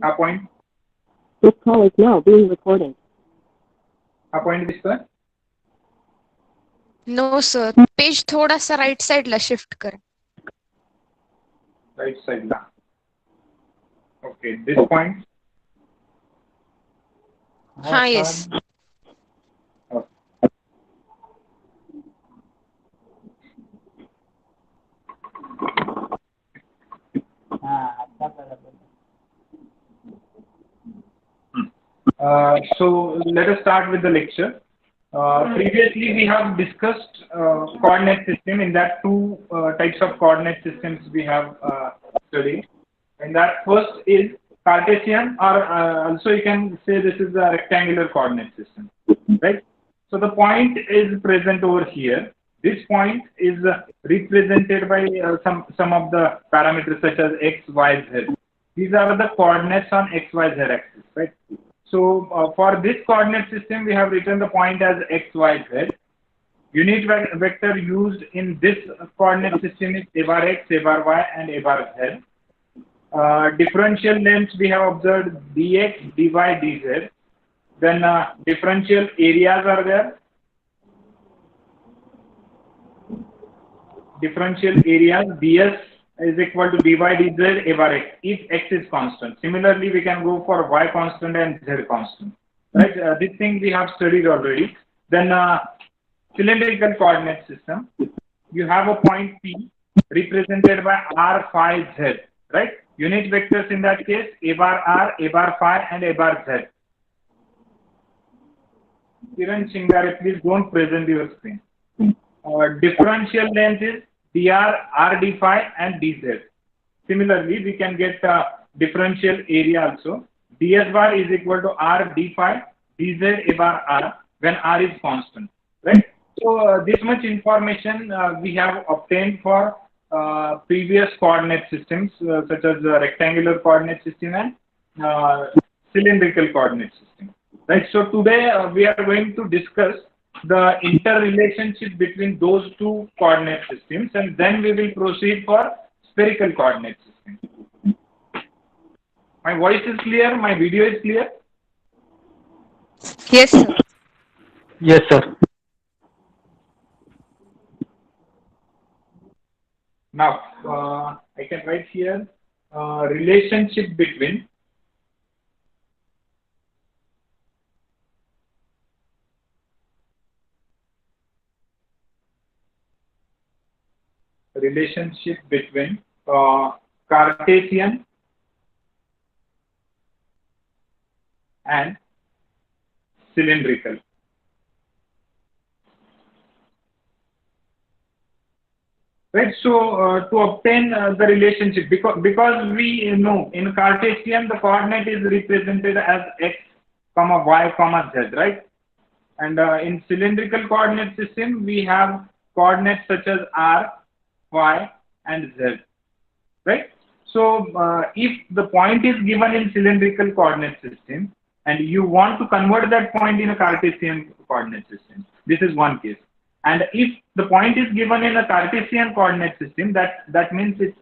A point. This call is now being recorded. A point दिसतोय? No sir, page थोड़ा सा right साइडला shift करा. Right side ला. Okay, this point. हा yes. Okay. So let us start with the lecture. Previously, we have discussed coordinate system. In that, two types of coordinate systems we have studied. And that first is Cartesian, or also you can say this is a rectangular coordinate system, right? So the point is present over here. This point is represented by some of the parameters such as x, y, z. These are the coordinates on x, y, z axis, right? So for this coordinate system, we have written the point as x, y, z. Unit vector used in this coordinate system is a bar x, a bar y, and a bar z. Differential lengths we have observed dx, dy, dz. Then differential areas are there. Differential areas ds is equal to dy, dz, a bar x if x is constant. Similarly, we can go for y constant and z constant. Right? This thing we have studied already. Then cylindrical coordinate system. You have a point P represented by r, phi, z. Right? Unit vectors in that case a bar r, a bar phi, and a bar z. Kiran Chingare, please don't present your screen. Differential length is dr, r d phi, and dz. Similarly, we can get differential area also. ds bar is equal to r d phi, dz a bar r when r is constant. Right? So this much information we have obtained for previous coordinate systems such as rectangular coordinate system and cylindrical coordinate system. Right. So today we are going to discuss the interrelationship between those two coordinate systems, and then we will proceed for spherical coordinate system. My voice is clear. My video is clear. Yes, sir. Yes, sir. Now I can write here relationship between Cartesian and cylindrical. Right. So to obtain the relationship, because we know in Cartesian the coordinate is represented as x, comma y, comma z, right? And in cylindrical coordinate system we have coordinates such as r, y, and z, right? So if the point is given in cylindrical coordinate system and you want to convert that point in a Cartesian coordinate system, this is one case. And if the point is given in a Cartesian coordinate system, that means it's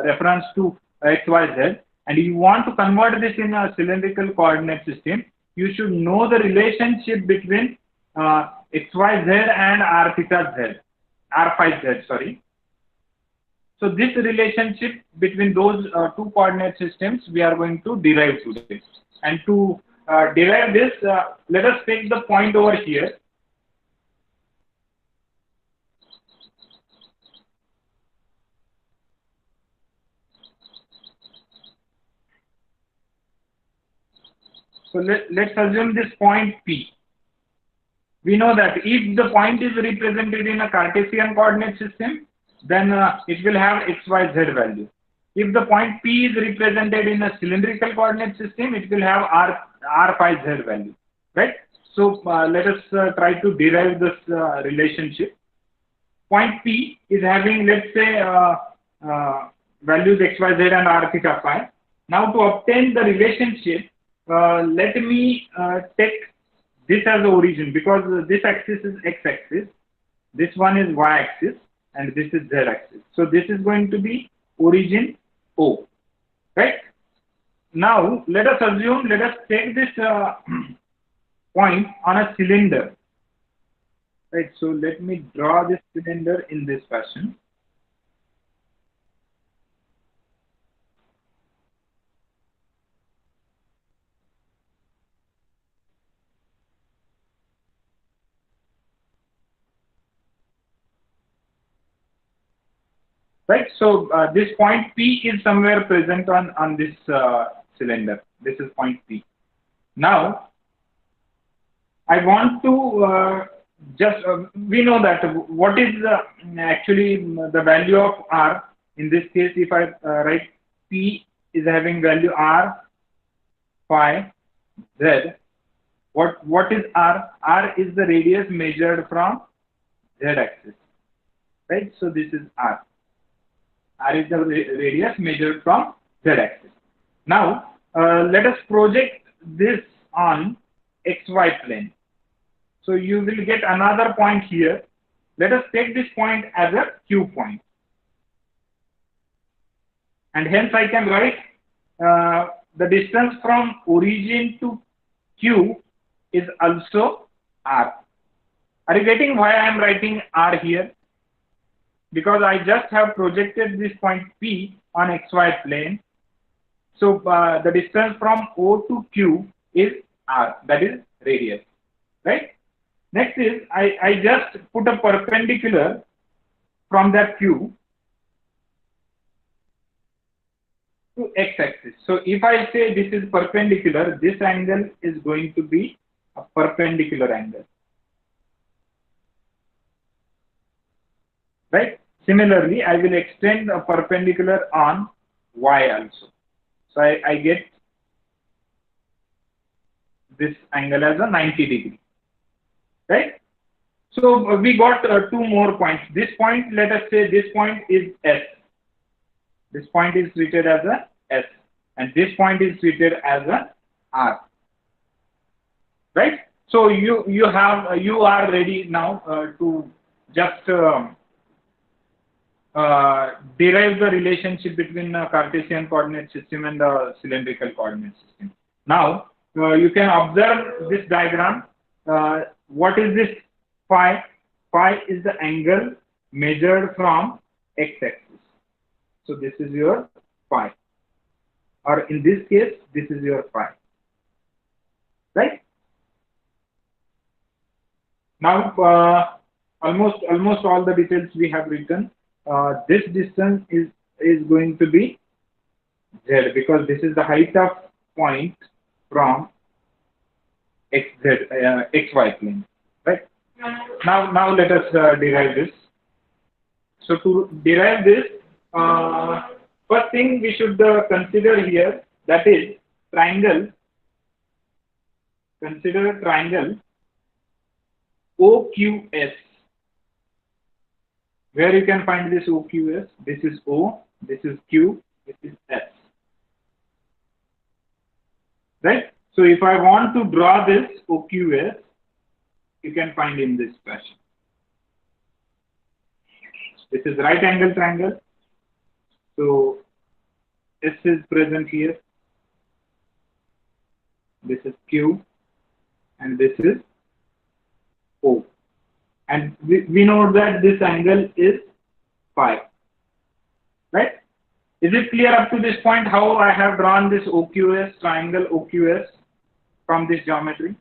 reference to x, y, z, and you want to convert this in a cylindrical coordinate system, you should know the relationship between x, y, z and r theta z, r phi z, sorry. So this relationship between those two coordinate systems we are going to derive today. And to derive this, let us take the point over here. So let's assume this point P. We know that if the point is represented in a Cartesian coordinate system, then it will have x, y, z value. If the point P is represented in a cylindrical coordinate system, it will have r phi z value, right? So let us try to derive this relationship. Point P is having, let's say, values x, y, z and r theta phi. Now to obtain the relationship, let me take this as the origin, because this axis is x-axis, this one is y-axis, and this is z-axis. So this is going to be origin O, right? now let us take this point on a cylinder. Right, so let me draw this cylinder in this fashion. Right, so this point P is somewhere present on this cylinder. This is point P. Now, I want to we know that what is actually the value of R. In this case, if I write P is having value R, phi, Z. What is R? R is the radius measured from Z axis. Right, so this is R. R is the radius measured from Z axis. Now, let us project this on XY plane. So you will get another point here. Let us take this point as a Q point. And hence I can write the distance from origin to Q is also R. Are you getting why I am writing R here? Because I just have projected this point P on XY plane. So the distance from O to Q is R, that is radius, right? Next is, I just put a perpendicular from that Q to x-axis. So if I say this is perpendicular, this angle is going to be a perpendicular angle. Right? Similarly, I will extend a perpendicular on y also. So I get this angle as a 90 degree. Right? So we got two more points. This point, let us say this point is S. This point is treated as a S. And this point is treated as a R. Right? So you are ready now to just derive the relationship between a Cartesian coordinate system and the cylindrical coordinate system. Now, you can observe this diagram. What is this phi? Phi is the angle measured from x-axis. So this is your phi. Or in this case, this is your phi. Right? Now, almost all the details we have written. This distance is going to be Z, because this is the height of point from XY plane, right? Now let us derive this. So to derive this, first thing we should consider here, that is triangle. Consider triangle OQS. Where you can find this OQS? This is O, this is Q, this is S. Right? So if I want to draw this OQS, you can find in this fashion. This is right angle triangle. So S is present here. This is Q and this is O. And we know that this angle is phi. Right? Is it clear up to this point how I have drawn this OQS, triangle OQS from this geometry?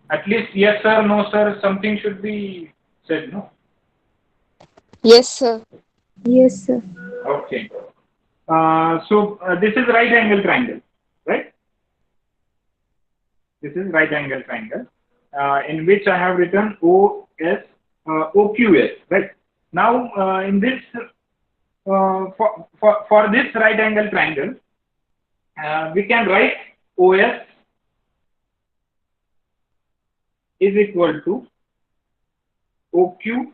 At least yes sir, no sir, something should be said, no? Yes, sir. Yes, sir. Okay. So this is right angle triangle, right? This is right angle triangle in which I have written OQS, right? Now in this, for this right angle triangle, we can write OS is equal to OQ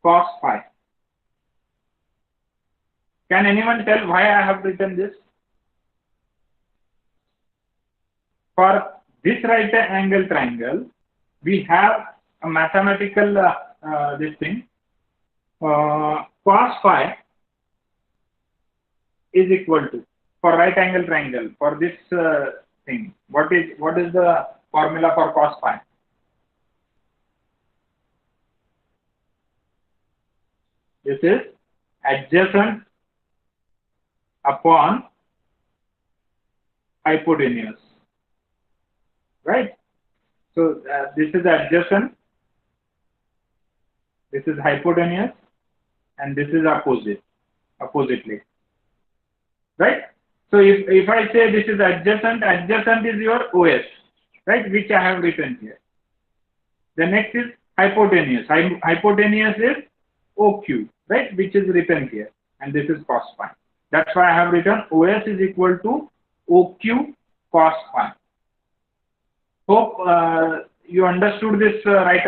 cos phi. Can anyone tell why I have written this? For this right angle triangle, we have a mathematical this thing. Cos phi is equal to, for right angle triangle, for this thing, what is the formula for cos phi? This is adjacent upon hypotenuse, right? So this is adjacent, this is hypotenuse, and this is oppositely, right? So if I say this is adjacent is your OS, right, which I have written here. The next is hypotenuse. Hypotenuse is OQ, right, which is written here, and this is cos phi. That's why I have written OS is equal to OQ cos phi. Hope you understood this right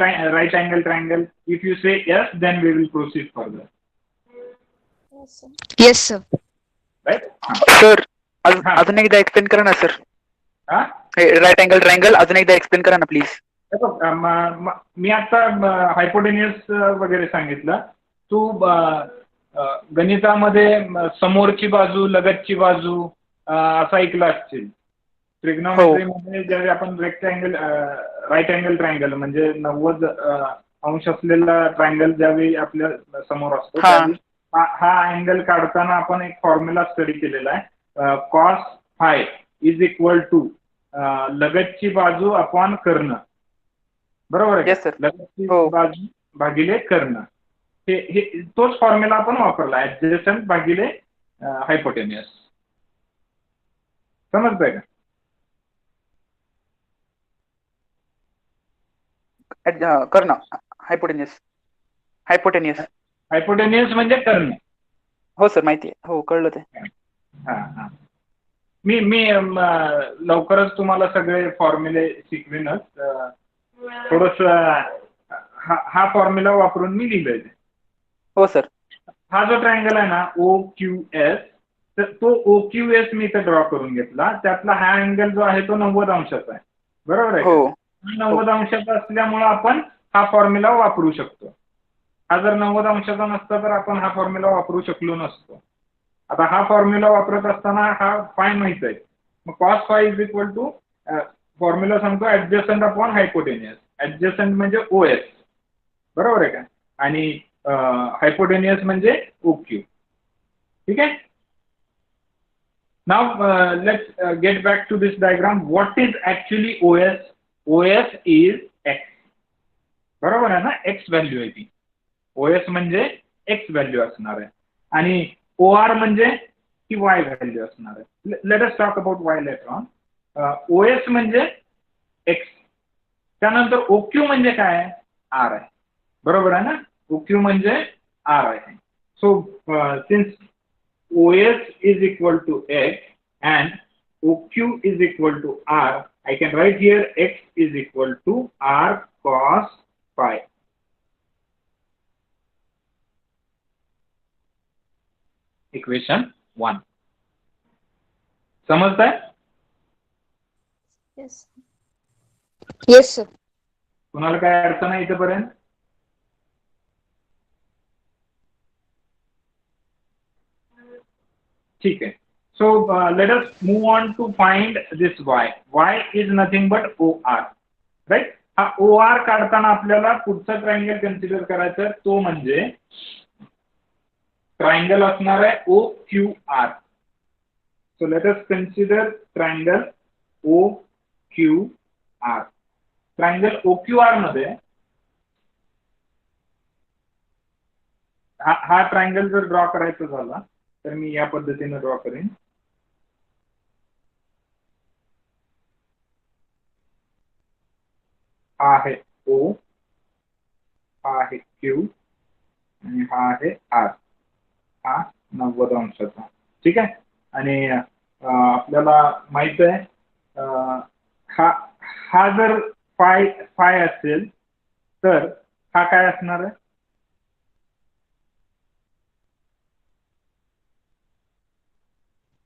angle triangle. If you say yes, then we will proceed further. Yes, sir. Right? Sir अजून एकदा explain करा ना sir. Right angle triangle अजून एकदा explain करा ना please. मी आता hypotenuse वगैरे सांगितलं. तू गणितामध्ये समोरची बाजू लगतची बाजू असं ऐकलं असतील. ट्रिग्नोमेट्रीमध्ये ज्यावेळी आपण रेक्टँगल राईट अँगल ट्रायंगल म्हणजे 90 अंश असलेला ट्रायंगल ज्यावेळी आपल्या समोर असतो त्यावेळी हा अँगल काढताना आपण एक फॉर्म्युला स्टडी केलेला आहे. Cos phi is equal to लगतची बाजू अपॉन कर्ण. बरोबर आहे? लगतची बाजू भागिले कर्ण. हे तोच फॉर्म्युला आपण वापरला, ऍडजस्टंट भागिले हायपोटेनियस. समजतंय का? कर्ण हायपोटेनियस. हायपोटेनियस म्हणजे कर्ण. हो सर माहिती आहे. हो कळलं ते. मी लवकरच तुम्हाला सगळे फॉर्म्युले शिकवेनच. थोडस हा फॉर्म्युला वापरून मी लिहिलंय. हो सर. हा जो ट्रायंगल आहे ना OQS, तर तो OQS मी इथे ड्रॉ करून घेतला. त्यातला हा अँगल जो आहे तो 90 अंशाचा आहे. बरोबर आहे? हो. 90 अंशाचा असल्यामुळे आपण हा फॉर्म्युला वापरू शकतो. हा जर 90 अंशाचा नसता तर आपण हा फॉर्म्युला वापरू शकलो नसतो. आता हा फॉर्म्युला वापरत असताना हा फाय माहित आहे. मग cos phi is equal to formula सांगतो ऍडजस्टंट अपॉन हायपोटेनियस. ऍडजस्टंट म्हणजे OS. बरोबर आहे का? आणि हायपोटेनियस म्हणजे OQ. ठीक आहे. Now let's get back to this diagram. What is actually OS? OS इज X. बरोबर आहे ना? X व्हॅल्यू आहे ती. OS म्हणजे X व्हॅल्यू असणार आहे आणि OR म्हणजे ती Y व्हॅल्यू असणार आहे. Let us talk about Y later on. OS म्हणजे X. त्यानंतर OQ म्हणजे काय आहे? R आहे. बरोबर आहे ना? OQ म्हणजे R आहे. So since OS is equal to X and OQ is equal to R, I can write here X is equal to R cos phi. Equation 1. समजताय? Yes, sir. कुणाला काय अडचण आहे इथपर्यंत? ठीक आहे. So let us move on to find this Y. Y is nothing but OR, right? हा OR काढताना आपल्याला पुढचा ट्रायंगल कन्सिडर करायचा. तो म्हणजे ट्रायंगल असणार आहे OQR. So let us consider triangle OQR. Triangle OQR मध्ये हा ट्रायंगल जर ड्रॉ करायचा झाला तर मी या पद्धतीने ड्रॉ करेन. हा आहे O, हा आहे Q आणि हा आहे R. हा 90 अंशाचा. ठीक आहे. आणि आपल्याला माहित आहे हा जर फाय असेल तर हा काय असणार आहे?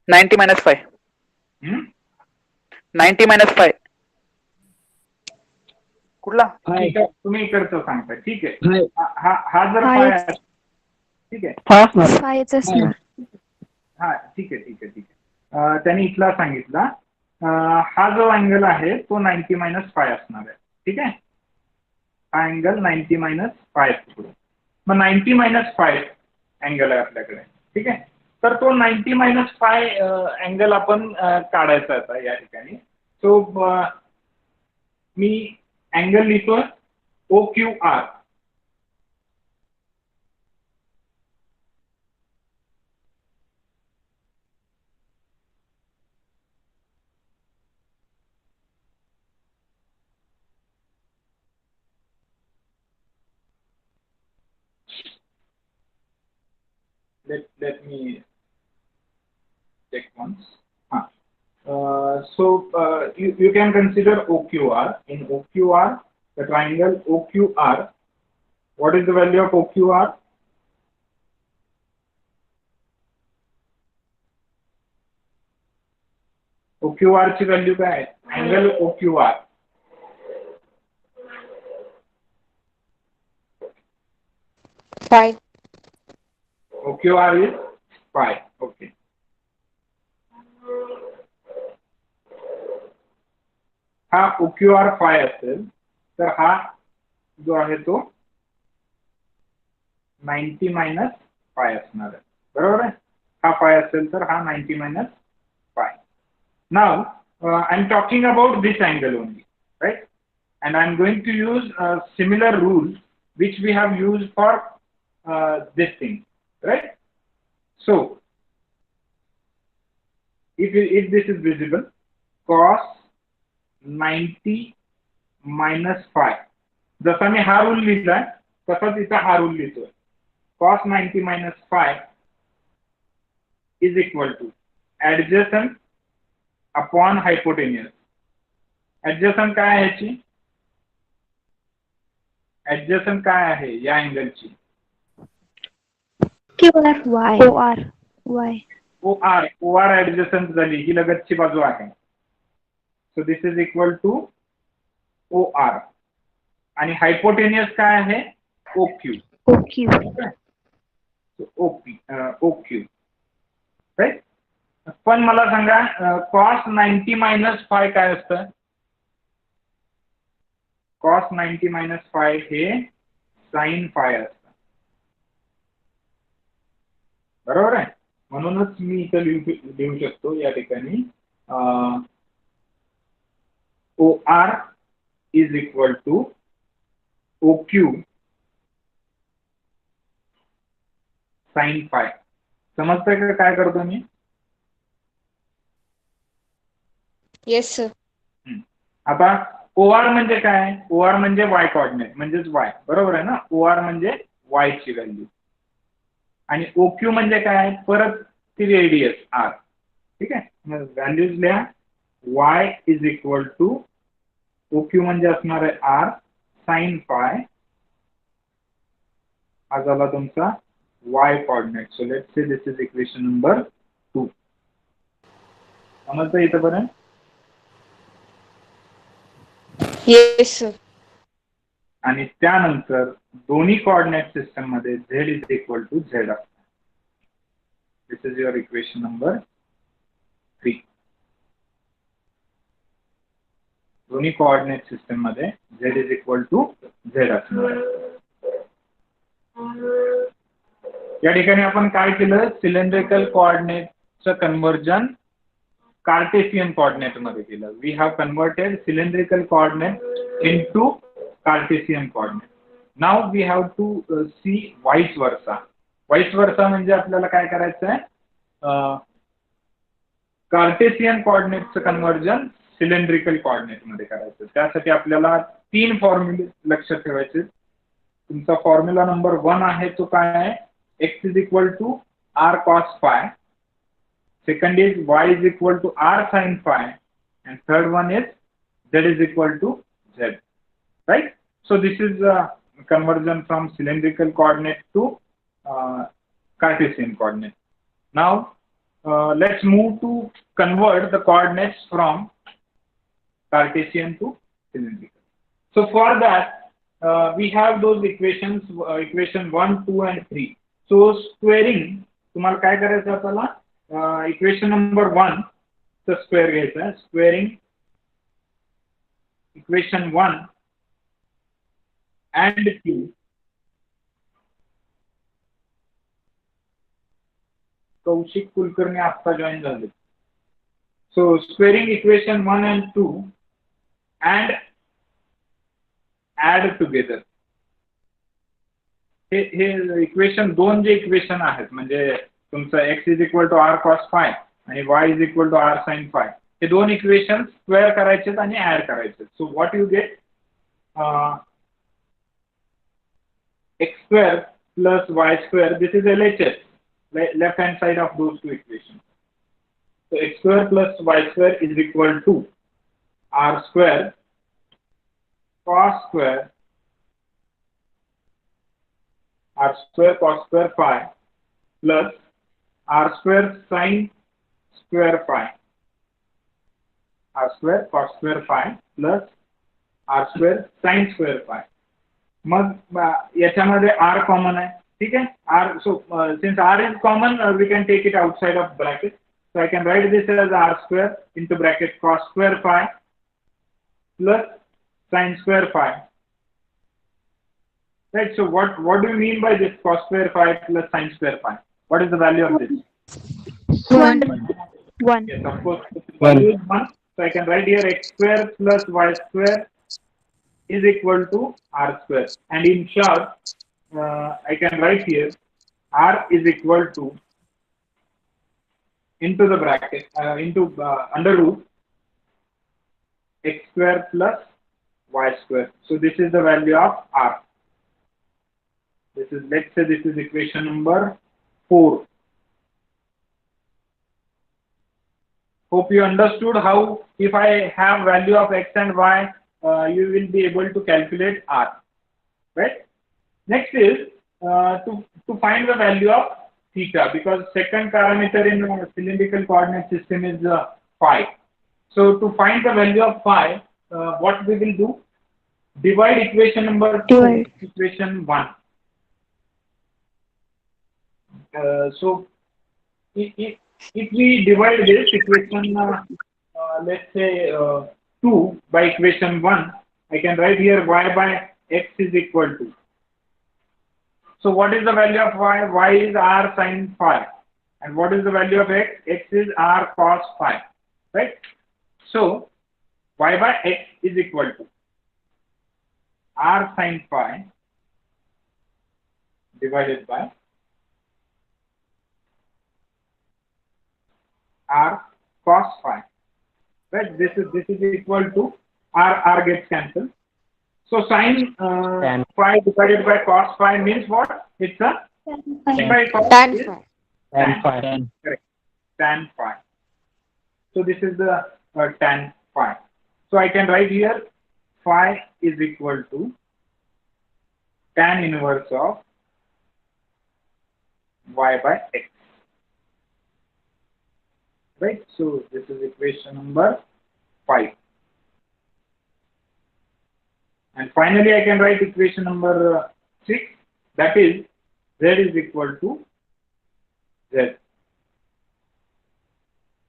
-90 - 5. 90 - 5. कुठला? ठीक आहे. तुम्ही इकडचं सांगता. ठीक आहे. हा जर फाय, ठीक आहे, फायच असणार. हा ठीक आहे. त्यांनी इथला सांगितला हा जो अँगल आहे तो 90 - फाय असणार आहे. ठीक आहे, हा अँगल 90 - फाय. मग 90 - फाय अँगल आहे आपल्याकडे. ठीक आहे, तर तो 90 - फाय अँगल आपण काढायचा आता या ठिकाणी. सो मी अँगल लिहितो OQR. Let me check once. You can consider OQR. In OQR, the triangle OQR. What is the value of OQR? OQR ची व्हॅल्यू काय आहे? Angle OQR. Five. OQR is phi. Okay. हा OQR phi असेल तर हा जो आहे तो 90 - फाय असणार आहे. बरोबर आहे, हा phi असेल तर हा 90 - फाय. Now I'm talking about this angle only, right? And I'm going to use a similar rule which we have used for this thing, right? So if this is visible, cos 90 - फाय, जसा मी हा rule लिहिलाय तसाच इथं हा rule लिहितोय. cos 90 - five is equal to adjacent upon हायपोटेन्यूस. Adjacent काय आहे ह्याची? Adjacent काय आहे या अँगलची? OR ऍडजसंट झाली, ही लगतची बाजू आहे. So this is equal to OR. आणि हायपोटेन्यूस काय आहे? OQ. OQ, right? पण मला सांगा cos 90 - फाय काय असतं? cos 90 - फाय हे sin फाय असतं. बरोबर आहे, म्हणूनच मी इथं लिहू शकतो या ठिकाणी OR is equal to OQ sin phi. समजतंय का काय करतो मी? Yes sir. आता OR म्हणजे काय? OR म्हणजे y कोऑर्डिनेट म्हणजेच y. बरोबर आहे ना? OR म्हणजे y ची व्हॅल्यू. आणि OQ म्हणजे काय? परत ती रेडियस r. ठीक आहे, व्हॅल्यूज लिहा. y is equal to OQ म्हणजे असणार आहे r sin फाय. हा झाला तुमचा y coordinate. So let's say this is equation number 2. समजतं इथपर्यंत? Yes sir. आणि त्यानंतर दोन्ही कोऑर्डिनेट सिस्टम मध्ये z is equal to z असणार. This is your equation number 3. दोन्ही कोऑर्डिनेट सिस्टम मध्ये z is equal to z असणार. या ठिकाणी आपण काय केलं? सिलेंड्रिकल कोऑर्डिनेटचं कन्वर्जन कार्टेशियन कोऑर्डिनेट मध्ये केलं. We have converted cylindrical coordinate into Cartesian coordinate. Now we have to C vice versa. Vice versa म्हणजे आपल्याला काय करायचं आहे? कार्टेशियन कोऑर्डिनेटचं कन्वर्जन सिलेंड्रिकल कोऑर्डिनेट मध्ये करायचं. त्यासाठी आपल्याला 3 फॉर्म्युले लक्षात ठेवायचे. तुमचा फॉर्म्युला नंबर 1 आहे तो काय आहे? x is equal to r cos phi. Second is y is equal to r sin phi, and third one is z is equal to z, right? So this is a conversion from cylindrical coordinate to Cartesian coordinate. Now let's move to convert the coordinates from Cartesian to cylindrical. So for that we have those equations, equation 1, 2 and 3. So squaring तुम्हाला काय करायचं आपल्याला? equation number 1 the square घ्यायचा squaring equation 1 and 2 Kaushik Kulkarni आता join झाले. So squaring equation 1 and 2 and add together. हे equation 2 जे equation आहेत म्हणजे तुमचं x is equal to r cos phi आणि y is equal to r sin phi हे दोन इक्वेशन स्क्वेअर करायचे आणि ऍड करायचे. So what you get x square plus y square. This is LHS, left hand side of those two equations. So x square plus y square is equal to r square cos square cos square phi plus r square sin square phi. R square cos square phi plus r square sin square phi. मग याच्यामध्ये r common आहे. ठीक आहे. r so since r is common we can take it outside of bracket. So I can write this as r square into bracket cos square phi plus sin square phi. Right. So what do you mean by this cos square phi plus sin square phi? What is the value of this? 1. Yes, of course. Value is 1. So I can write here x square plus y square is equal to r square. And in short, I can write here r is equal to into the bracket into under root x square plus y square. So this is the value of r. This is, let's say this is equation number 4. Hope you understood how if I have value of x and y, you will be able to calculate r. Right? Next is to find the value of theta, because second parameter in cylindrical coordinate system is phi. So to find the value of phi, what we will do? Divide equation number 2 equation 1. So if we divide this equation, let's say 2 by equation 1, I can write here y by x is equal to. So what is the value of y? Y is r sin phi. And what is the value of x? X is r cos phi. Right? So y by x is equal to r sin phi divided by r cos phi. Right? This is equal to r gets cancelled. So sin phi divided by cos phi means what? It's a sin by cos Tan is phi. tan. Correct. Tan phi. So this is the tan phi. So I can write here phi is equal to tan inverse of y by x. Right? So this is equation number 5. And finally, I can write equation number 6. That is z is equal to z.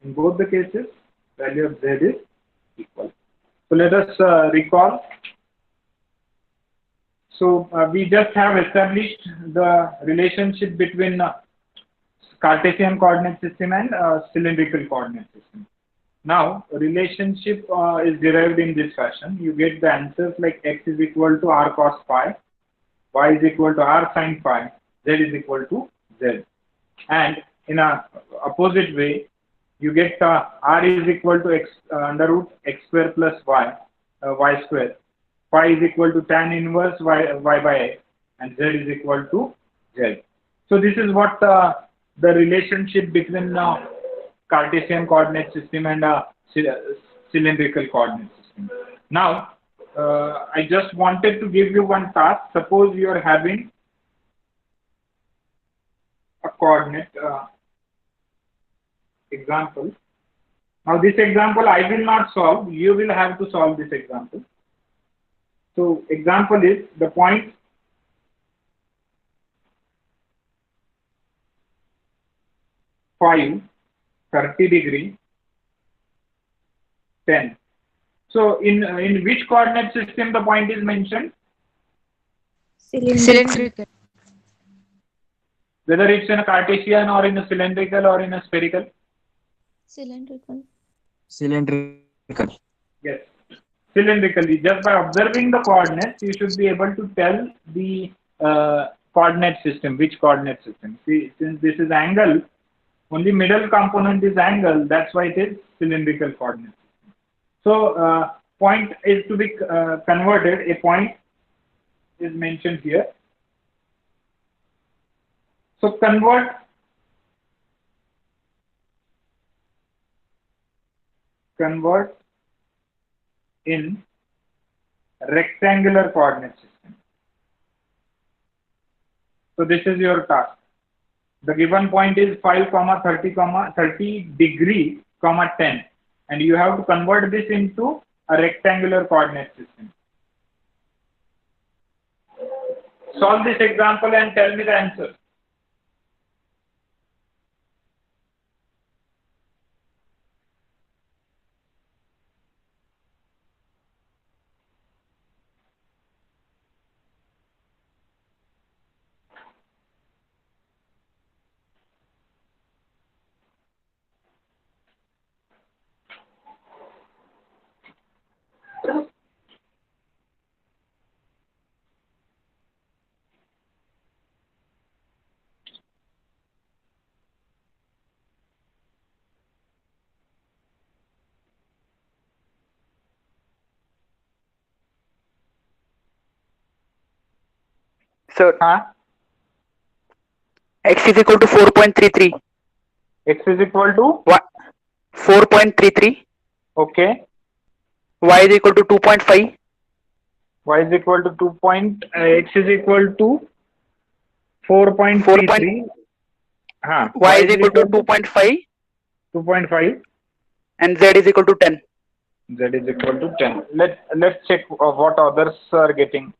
In both the cases, value of z is equal. So let us recall. So we just have established the relationship between Cartesian coordinate system and cylindrical coordinate system. Now, relationship is derived in this fashion. You get the answers like x is equal to r cos phi, y is equal to r sin phi, z is equal to z. And in a opposite way, you get r is equal to x under root x square plus y, y square. Phi is equal to tan inverse y by x, and z is equal to z. So this is what the relationship between Cartesian coordinate system and cylindrical coordinate system. Now, I just wanted to give you one task. Suppose you are having a coordinate example. Now, this example I will not solve. You will have to solve this example. So, example is the point 5 30 degree, 10. So in which coordinate system the point is mentioned? Cylindrical. Whether it's in a Cartesian or in a cylindrical or in a spherical? Cylindrical. Cylindrical. Yes. Cylindrically, just by observing the coordinates, you should be able to tell the coordinate system, which coordinate system. See, since this is angle, only middle component is angle, that's why it is cylindrical coordinate system. So, point is to be converted, a point is mentioned here. So, convert in rectangular coordinate system. So this is your task. The given point is 5, 30 degree, 10, and you have to convert this into a rectangular coordinate system. Solve this example and tell me the answer. Sir, x is equal to 4.33. X is equal to? 4.33. Okay. Y is equal to 2.5. Y is equal to 2. X is equal to 4.33. Y is equal to 2.5. 2.5. And Z is equal to 10. Z is equal to 10. Let's check what others are getting.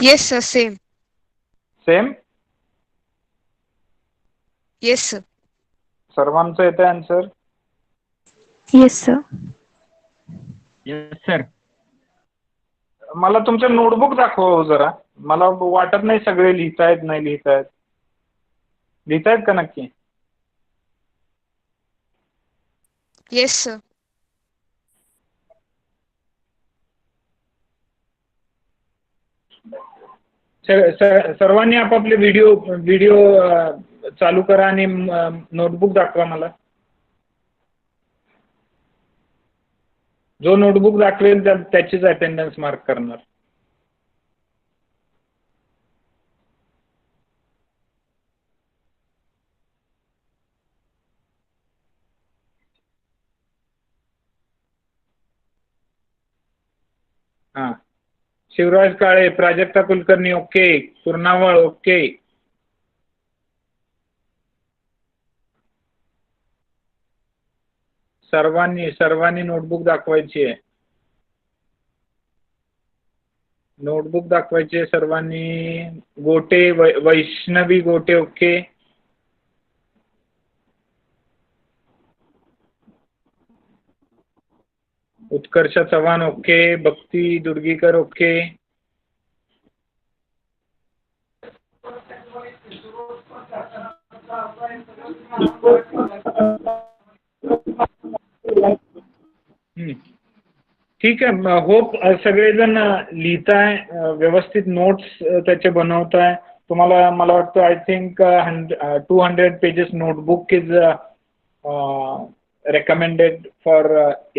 Yes, sir. Same. Same? Yes, sir. सर्वांचं येते answer? Yes, sir. Yes, sir. मला तुमचं notebook दाखवा जरा. मला वाटत नाही सगळे लिहितायत नाही लिहितायत. लिहितायत का नक्की? Yes, sir. सर्वांनी आपापले व्हिडिओ चालू करा आणि नोटबुक दाखवा मला. जो नोटबुक दाखवेल त्याचीच अटेंडन्स मार्क करणार. हां. शिवराज काळे, प्राजक्ता कुलकर्णी ओके, पूर्णावळ ओके. सर्वांनी नोटबुक दाखवायची आहे. नोटबुक दाखवायची आहे सर्वांनी. गोटे, वैष्णवी गोटे ओके. उत्कर्ष चव्हाण ओके. भक्ती दुर्गीकर ओके. ठीक आहे. होप सगळेजण लिहिताय, व्यवस्थित नोट्स त्याचे बनवताय. तुम्हाला मला वाटतं I think 200 pages notebook is recommended for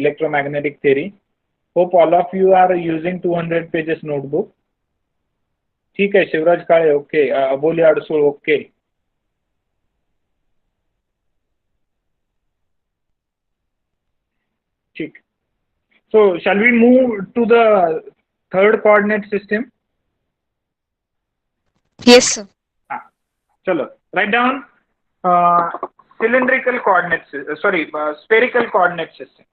electromagnetic theory. Hope all of you are using 200 pages notebook. ठीक आहे. शिवराज काळे ओके. अबोली अडसूळ ओके. ठीक. So shall we move to the third coordinate system? Yes, sir. Chalo, write down cylindrical coordinate, spherical coordinate system.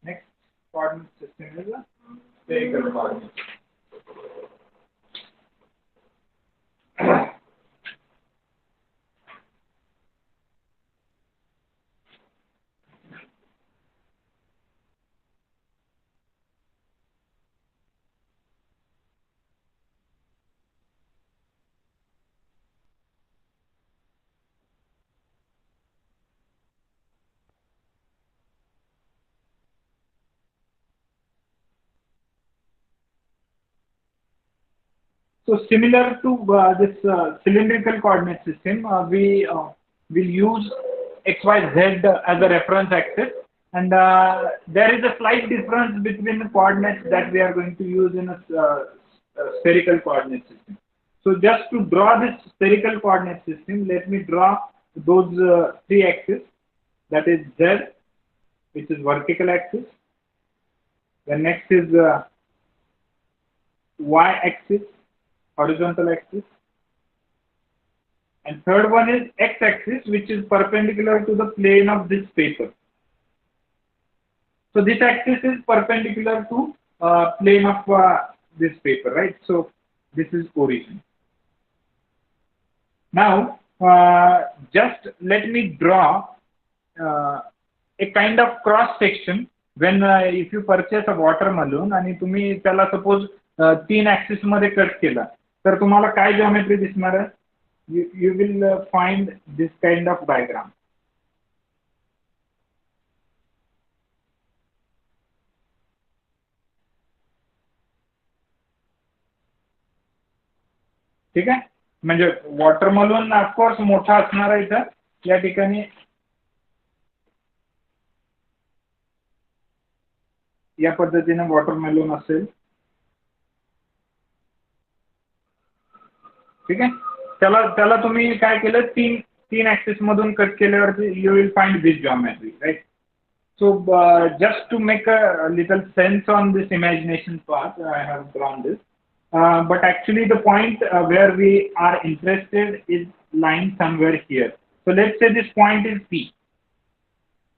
Next coordinate system is a spherical coordinate. So similar to this cylindrical coordinate system, we will use XYZ as a reference axis, and there is a slight difference between the coordinates that we are going to use in a spherical coordinate system. So just to draw this spherical coordinate system, let me draw those three axes. That is Z, which is vertical axis. The next is Y axis, horizontal axis, and third one is X axis, which is perpendicular to the plane of this paper. So this axis is perpendicular to plane of this paper, right? So this is origin. Now just let me draw a kind of cross section when if you purchase a watermelon आणि तुम्ही त्याला suppose 3 axis मध्ये cut केला तर तुम्हाला काय geometry दिसणार आहे? You will find this kind of diagram. ठीक आहे, म्हणजे वॉटरमेलन ऑफकोर्स मोठा असणार आहे इथं या ठिकाणी या पद्धतीने वॉटरमेलन असेल. ठीक आहे, त्याला तुम्ही काय केलं तीन ऍक्सिस मधून कट केल्यावरती you will find this geometry, right? So just to make a little sense on this imagination part, I have drawn this. But actually the point where we are interested is lying somewhere here. So let's say this point is P.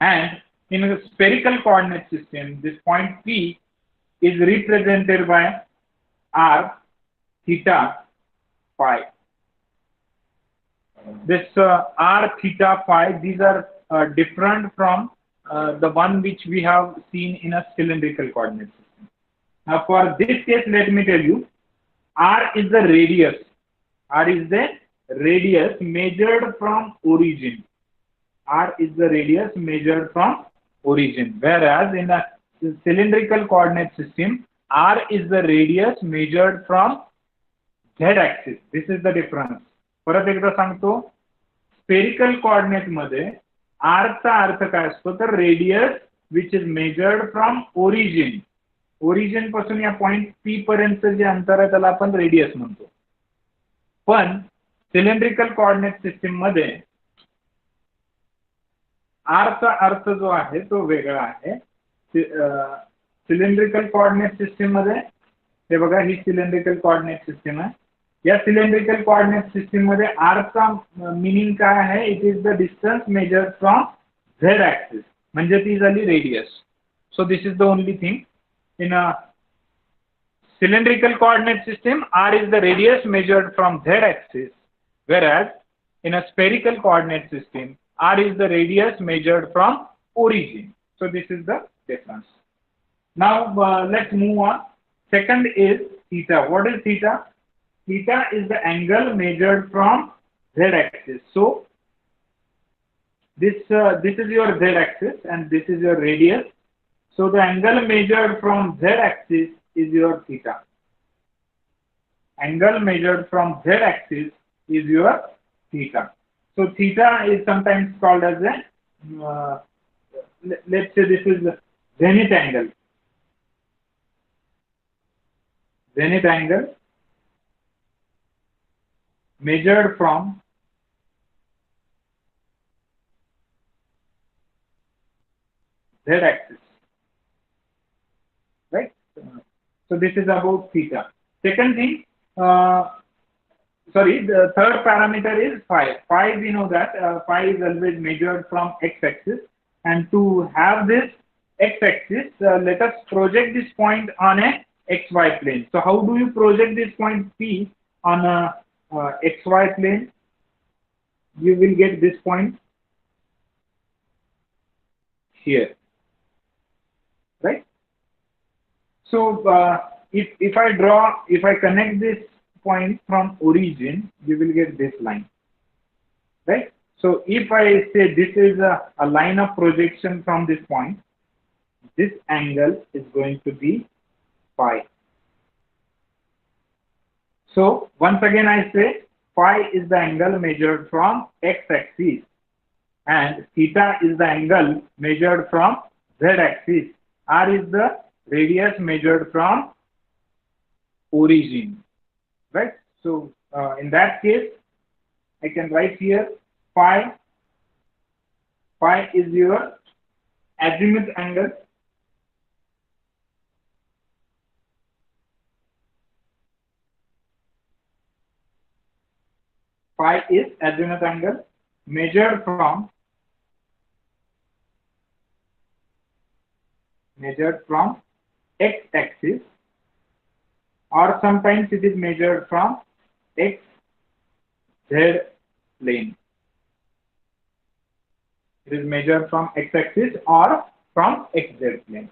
And in a spherical coordinate system, this point P is represented by R, theta, phi. This R, theta, phi, these are different from the one which we have seen in a cylindrical coordinate system. Now for this case, let me tell you, R is the radius. R is the radius measured from origin. R is the radius measured from origin. Whereas in a cylindrical coordinate system, R is the radius measured from z-axis. This is the difference. परत एकदा सांगतो, spherical coordinate मध्ये R चा अर्थ काय असतो तर radius which is measured from origin. Origin पासून या पॉइंट P पर्यंत जे अंतर आहे त्याला आपण रेडियस म्हणतो. पण सिलेंड्रिकल कोऑर्डिनेट सिस्टीम मध्ये R चा अर्थ जो आहे तो वेगळा आहे. सिलेंड्रिकल कोऑर्डिनेट सिस्टीम मध्ये हे बघा, ही सिलेंड्रिकल कोऑर्डिनेट सिस्टीम आहे. या सिलेंड्रिकल कोऑर्डिनेट सिस्टीम मध्ये R चा मीनिंग काय आहे? It is the distance measured from z axis, म्हणजे ती झाली radius. So this is the only thing. In a cylindrical coordinate system, R is the radius measured from z axis, whereas in a spherical coordinate system, R is the radius measured from origin. So this is the difference. Now let's move on. Second is theta. What is theta? Theta is the angle measured from z axis. So this is your z axis and this is your radius. So the angle measured from z axis is your theta. Angle measured from z axis is your theta. So theta is sometimes called as a let's say this is the zenith angle. Zenith angle measured from z-axis, right? So this is about theta. Second thing, sorry, the third parameter is phi. Phi, we know that phi is always measured from x-axis, and to have this x-axis, let us project this point on a xy plane. So how do you project this point P on a xy plane? You will get this point here, right? So if I connect this point from origin, you will get this line, right? So if I say this is a line of projection from this point, this angle is going to be phi. So once again I say phi is the angle measured from x-axis and theta is the angle measured from z-axis. R is the radius measured from origin, right? So in that case, I can write here phi is your azimuth angle. Phi is azimuth angle measured from x-axis, or sometimes it is measured from xz plane. It is measured from x-axis or from xz plane.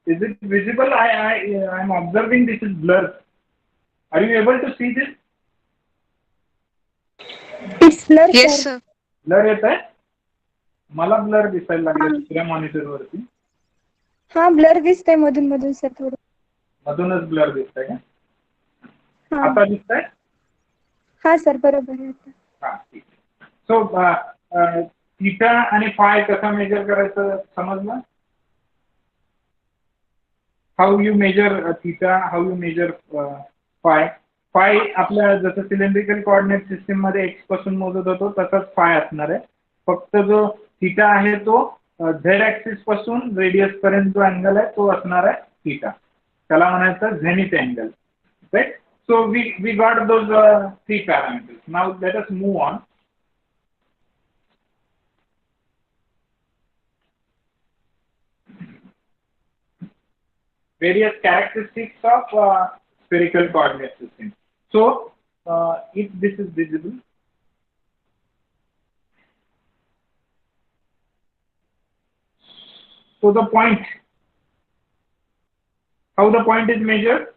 Is it visible? I am observing this is blurred. Are you able to see this? It's blurred, Yes, sir. sir. Blur येत आहे मला blur दिसायला लागले दुसऱ्या monitor वरती हा blur दिसतंय मधून मधून सर थोडं मधूनच ब्लर दिसतंय का हा आता दिसतंय हा सर बरोबर आहे आता. हा ठीक सो थीटा आणि फाय कसा मेजर करायचं समजलं how you measure theta how you measure phi phi आपल्या जसं सिलेंड्रिकल कोऑर्डिनेट सिस्टीम मध्ये एक्स पासून मोजत होतो तसंच फाय असणार आहे फक्त जो थीटा आहे तो झेड ऍक्सिस पासून रेडियस पर्यंत जो अँगल आहे तो असणार आहे थीटा त्याला म्हणायचं zenith angle right so we got those three parameters now let us move on various characteristics of spherical coordinate system. So, if this is visible, so the point, how the point is measured?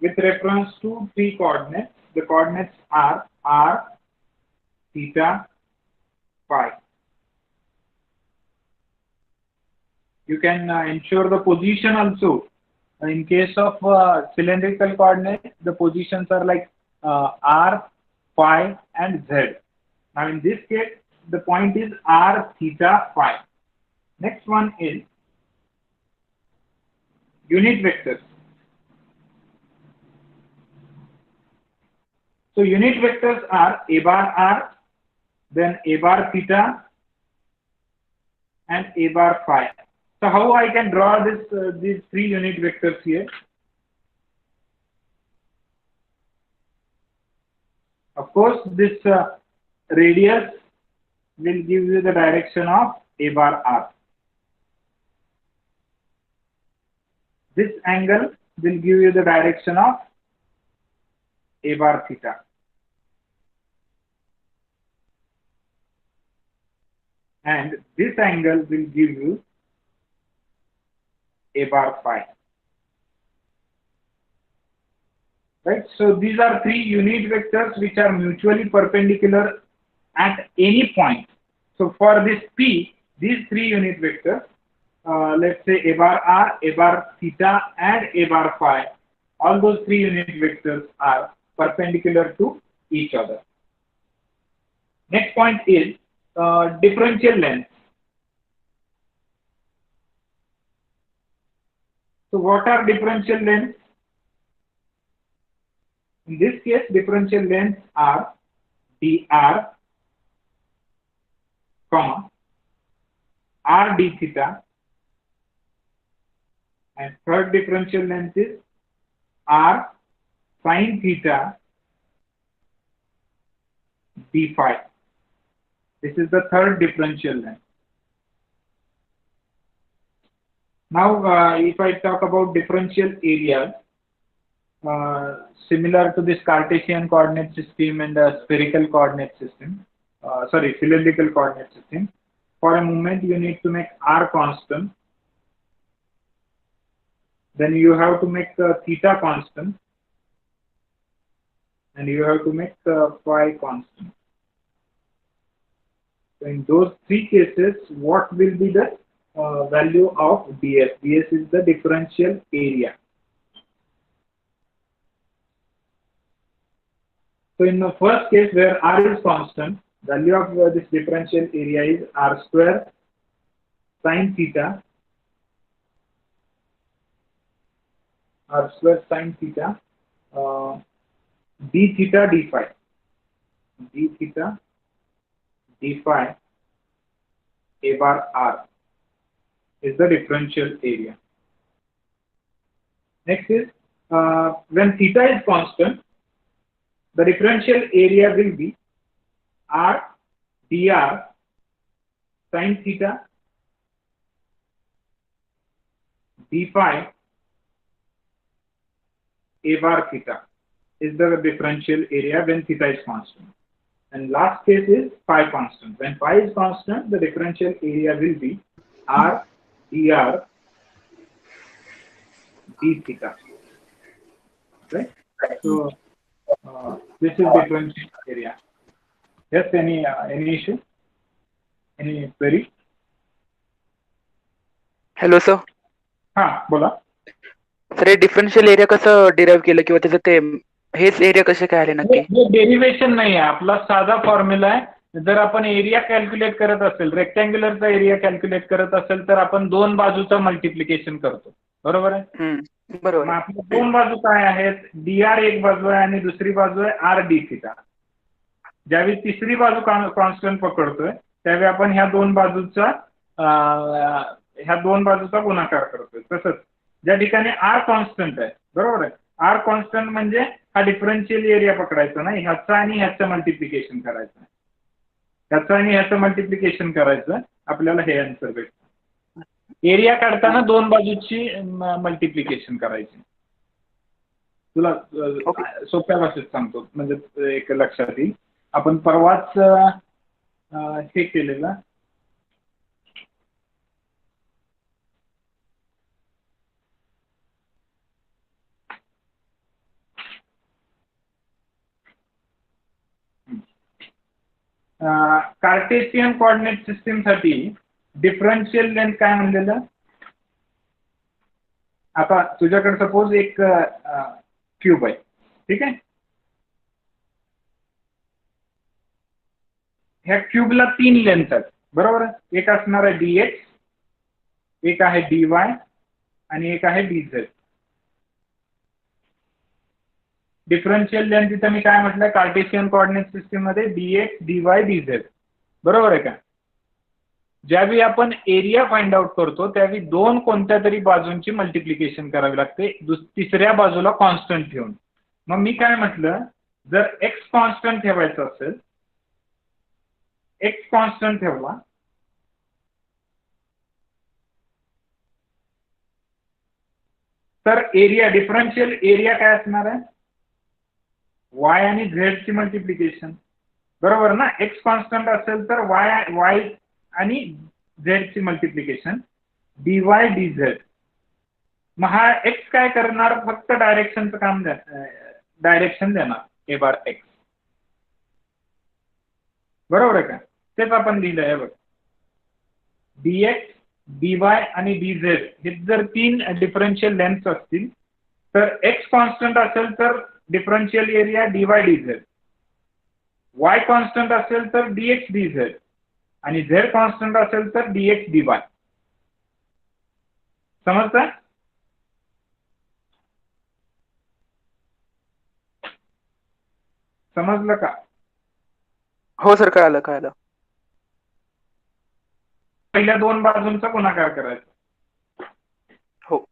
With reference to three coordinates. The coordinates are r, theta, phi. You can ensure the position also. In case of cylindrical coordinate, the positions are like r, phi, and z. Now, in this case, the point is r, theta, phi. Next one is unit vectors. So, unit vectors are a bar r, then a bar theta, and a bar phi. So how I can draw this these three unit vectors here? Of course, this radius will give you the direction of a bar r. This angle will give you the direction of a bar theta. And this angle will give you a bar phi. Right? So these are three unit vectors which are mutually perpendicular at any point. So for this P, these three unit vectors, let's say a bar r, a bar theta, and a bar phi, all those three unit vectors are perpendicular to each other. Next point is differential length. So what are differential lengths? In this case, differential lengths are dr, comma, r d theta, and third differential length is r sin theta d phi. This is the third differential length. Now, if I talk about differential areas, similar to this Cartesian coordinate system and the spherical coordinate system, cylindrical coordinate system, for a moment you need to make r constant. Then you have to make theta constant, and you have to make phi constant. So in those three cases, what will be the value of ds? ds is the differential area. So in the first case where r is constant, value of this differential area is r square sin theta, d theta d phi, a bar r is the differential area. Next is when theta is constant, the differential area will be r dr sin theta d phi a bar theta is the differential area when theta is constant. And last case is phi constant. When phi is constant, the differential area will be r dr d theta. Right? So this is differential area. Yes, any issue? Any query? Hello sir. हा बोला. Sir हे differential area कसं derive केलं किंवा त्याचं ते हेच area कसे काय आले नक्की? डेरिव्हेशन नाही आहे, आपला साधा फॉर्म्युला आहे. जर आपण एरिया कॅल्क्युलेट करत असेल, रेक्टँग्युलरचा एरिया कॅल्क्युलेट करत असेल तर आपण दोन बाजूचं मल्टिप्लिकेशन करतो. बरोबर आहे? बरोबर. आपल्या दोन बाजू काय आहेत? dr एक बाजू आहे आणि दुसरी बाजू आहे r d थिटा. ज्यावेळी तिसरी बाजू कॉन्स्टंट पकडतोय त्यावेळी आपण ह्या दोन बाजूचा गुणाकार करतोय. तसंच ज्या ठिकाणी r कॉन्स्टंट आहे, बरोबर आहे, r कॉन्स्टंट म्हणजे हा डिफरन्शियल एरिया पकडायचा नाही, ह्याचं आणि ह्याचं मल्टिप्लिकेशन करायचं. ह्याचं आणि ह्याचं मल्टिप्लिकेशन करायचं, आपल्याला हे आन्सर भेटतं. एरिया काढताना दोन बाजूची मल्टिप्लिकेशन करायची. तुला सोप्या भाषेत सांगतो म्हणजे एक लक्षात येईल. आपण परवाच हे केलेलं. कार्टेशियन कोऑर्डिनेट सिस्टीम साठी डिफरन्शियल लेंथ काय म्हणलेलं? आता तुझ्याकडे सपोज एक क्यूब आहे, ठीक आहे. ह्या क्यूबला तीन लेंथ आहेत, बरोबर आहे. एक असणार आहे dx, एक आहे dy आणि एक आहे dz. डिफरन्शियल लेंथ इथं मी काय म्हटलं, कार्टेशियन कोऑर्डिनेट सिस्टीम मध्ये dx dy dz, बरोबर आहे का. ज्यावेळी आपण एरिया फाइंड आउट करतो त्यावेळी दोन कोणत्या तरी बाजूंची मल्टिप्लिकेशन करावी लागते तिसऱ्या बाजूला कॉन्स्टंट ठेवून. मग मी काय म्हटलं, जर x कॉन्स्टंट ठेवायचं असेल, x कॉन्स्टंट ठेवला तर एरिया, डिफरन्शियल एरिया काय असणार आहे? y आणि z ची मल्टिप्लिकेशन, बरोबर ना. x कॉन्स्टंट असेल तर y आणि z ची मल्टिप्लिकेशन dy dz. मग हा x काय करणार, फक्त डायरेक्शनचं काम डायरेक्शन देणार a बार x, बरोबर आहे का. तेच आपण लिहिलं आहे बघ. dx dy आणि dz हे जर तीन डिफरन्शियल लेंथ्स असतील तर x कॉन्स्टंट असेल तर differential area dy dz, y constant असेल तर dx dz आणि z कॉन्स्टंट असेल तर dx dy. समजतंय? समजलं का? हो सर, कळालं कळालं. पहिल्या दोन बाजूंचा गुणाकार करायचा. हो.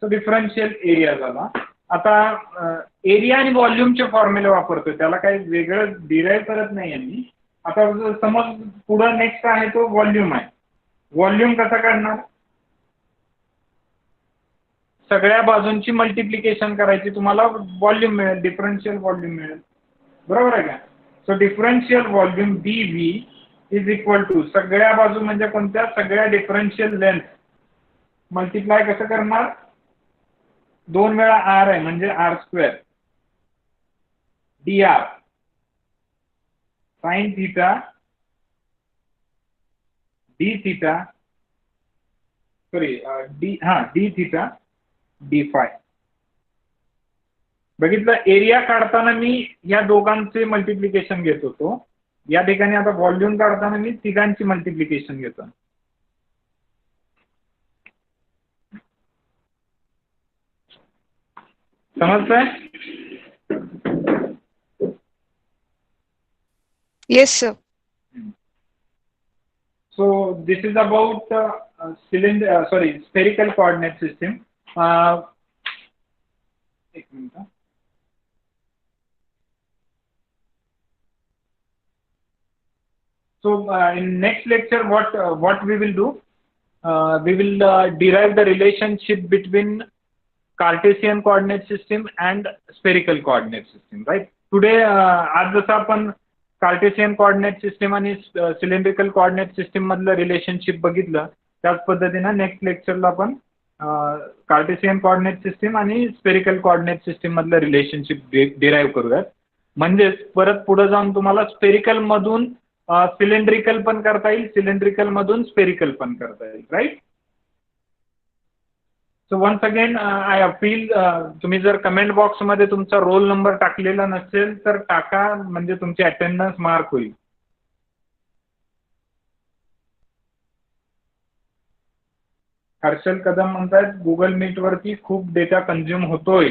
डिफरन्शियल एरिया झाला. आता एरिया आणि व्हॉल्यूमचे फॉर्म्युले वापरतोय, त्याला काही वेगळं डिराईव्ह करत नाही मी. आता समज पुढं नेक्स्ट आहे तो व्हॉल्यूम आहे. व्हॉल्यूम कसा काढणार? सगळ्या बाजूंची मल्टिप्लिकेशन करायची, तुम्हाला व्हॉल्यूम मिळेल, डिफरन्शियल व्हॉल्यूम मिळेल. बरोबर आहे का? So differential volume dv is equal to सगळ्या बाजू म्हणजे कोणत्या? सगळ्या डिफरन्शियल लेंथ मल्टिप्लाय कसं करणार? 2 वेळा r आहे म्हणजे r² dr sin theta d theta sorry d theta d फाय. बघितलं, एरिया काढताना मी या दोघांचे मल्टिप्लिकेशन घेत होतो. या ठिकाणी आता व्हॉल्यूम काढताना मी तिघांची मल्टिप्लिकेशन घेतो. समजतंय? Yes, sir. So this is about spherical coordinate system. एक minute. So in next lecture, what we will do? We will derive the relationship between Cartesian coordinate system and spherical coordinate system. Right? Today, आज जसं आपण Cartesian coordinate system आणि cylindrical coordinate system मधलं relationship बघितलं, त्याच पद्धतीनं next लेक्चरला आपण Cartesian coordinate system आणि स्फेरिकल कोऑर्डिनेट सिस्टीम मधलं रिलेशनशिप डिराईव्ह करूयात. म्हणजेच परत पुढे जाऊन तुम्हाला स्फेरिकल मधून सिलेंड्रिकल पण करता येईल, सिलेंड्रिकल मधून स्फेरिकल पण करता येईल. Right? So once again I appeal, तुम्ही जर कमेंट बॉक्समध्ये तुमचा रोल नंबर टाकलेला नसेल तर टाका, म्हणजे तुमची अटेंडन्स मार्क होईल. हर्षल कदम म्हणतात गुगल मीट वरती खूप डेटा कंझ्युम होतोय,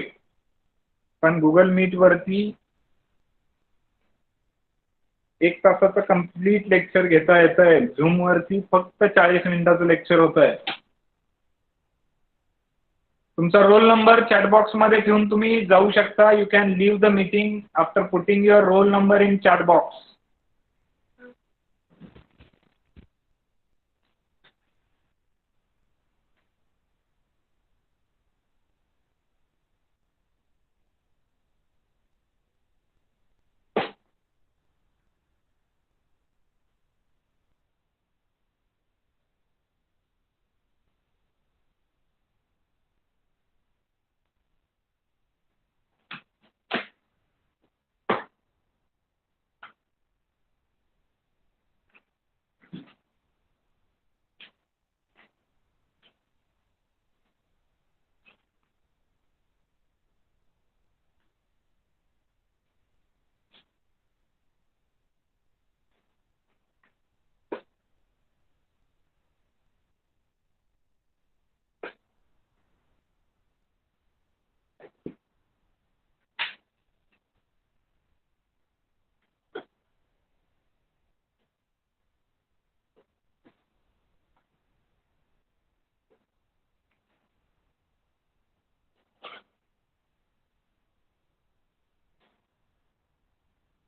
पण गुगल मीट वरती 1 तासाचं कंप्लीट लेक्चर घेता येत आहे. झूम वरती फक्त 40 मिनिटाचं लेक्चर होत आहे. तुमचा रोल नंबर चॅट बॉक्स मध्ये ठेवून तुम्ही जाऊ शकता. You can leave the meeting after putting your roll number in chat box.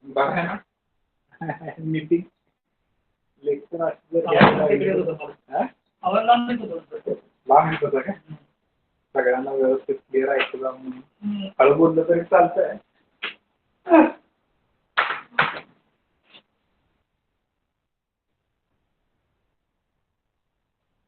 बघा ना मीटिंग लेक्चर लांब येत होतं का? सगळ्यांना व्यवस्थित क्लिअर ऐकू जाऊन हळू बोललं तरी चालतंय.